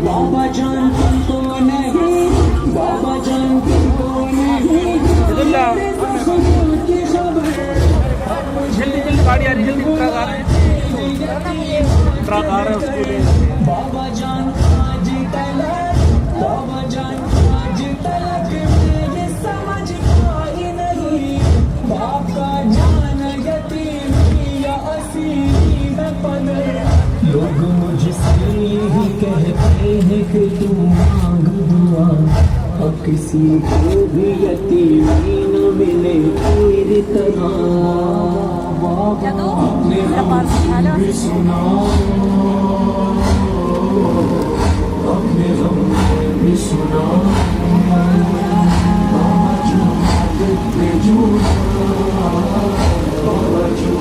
बाबा जान तुमको नहीं, बाबा जान तुमको नहीं, जल्दी जल्दी गाड़ी आ रही, जल्दी ट्रक आ रहा है, ट्रक आ रहा है उसके लिए। बाबा जान आज तलक, बाबा जान आज तलक मैं ये समझ पाई नहीं, बाप का जान यतीम या असीम न पले। लोग मुझसे ही कहते हैं कि तू मांग दुआ, अब किसी को भी यतीमी न मिले तेरी तरह। अपने हम भी सुना, अपने हम भी सुना, बाबा जो देखते जो, बाबा जो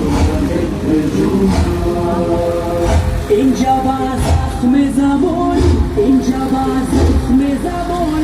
देखते जो। इंजबा जख्म ज़बान, इंजबा जख्म ज़बान